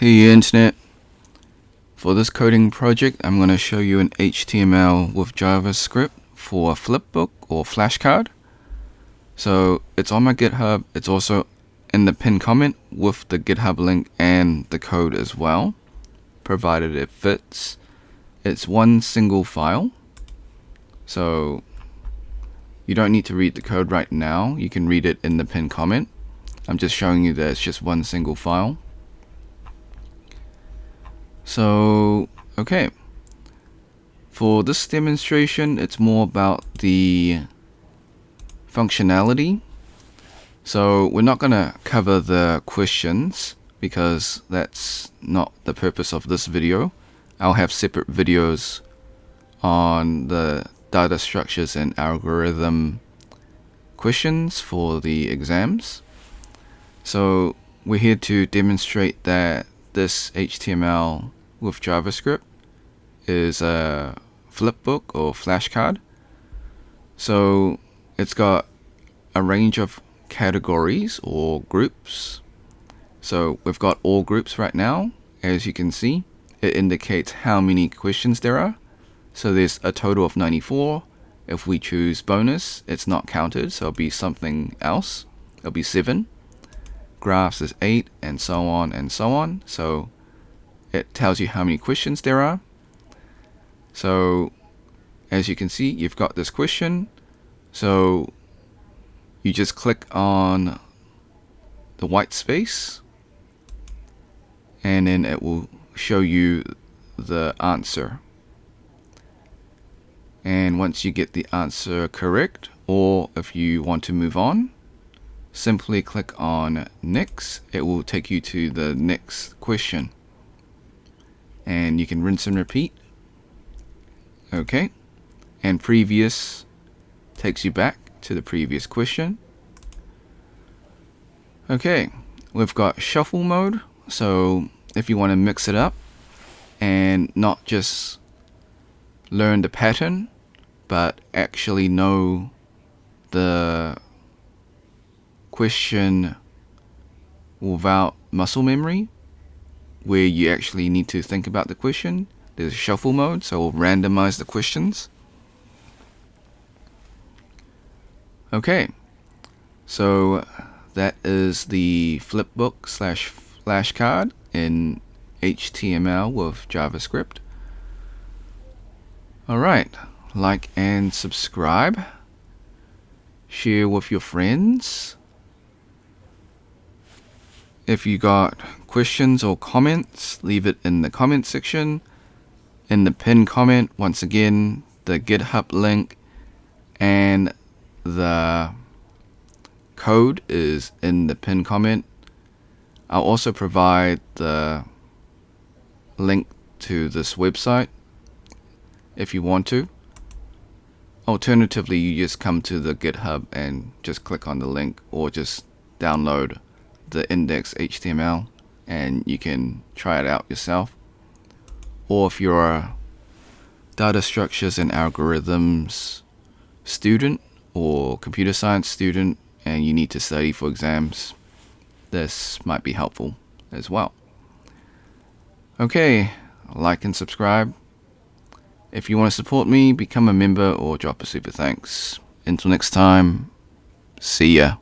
Hey Internet, for this coding project I'm going to show you an HTML with JavaScript for a flipbook or flashcard. So it's on my GitHub, it's also in the pinned comment with the GitHub link and the code as well, provided it fits. It's one single file, so you don't need to read the code right now, you can read it in the pinned comment. I'm just showing you that it's just one single file. So, okay, for this demonstration, it's more about the functionality. So we're not going to cover the questions because that's not the purpose of this video. I'll have separate videos on the data structures and algorithm questions for the exams. So we're here to demonstrate that this HTML with JavaScript is a flipbook or flashcard. So it's got a range of categories or groups. So we've got all groups right now. As you can see, it indicates how many questions there are. So there's a total of 94. If we choose bonus, it's not counted, so it'll be something else. It'll be 7. Graphs is 8, and so on and so on. So it tells you how many questions there are. So as you can see, you've got this question. So you just click on the white space and then it will show you the answer. And once you get the answer correct, or if you want to move on, simply click on next. It will take you to the next question. And you can rinse and repeat. Okay. And previous takes you back to the previous question. Okay. We've got shuffle mode. So if you want to mix it up and not just learn the pattern, but actually know the question without muscle memory, where you actually need to think about the question, there's shuffle mode, so we'll randomize the questions. Okay, so that is the flipbook slash flashcard in HTML with JavaScript. Alright, like and subscribe, share with your friends. If you got questions or comments, leave it in the comment section. In the pinned comment, once again, the GitHub link and the code is in the pinned comment. I'll also provide the link to this website if you want to. Alternatively, you just come to the GitHub and just click on the link, or just download the index HTML and you can try it out yourself. Or if you're a data structures and algorithms student or computer science student and you need to study for exams, this might be helpful as well. Okay, like and subscribe. If you want to support me, become a member or drop a super thanks. Until next time, see ya.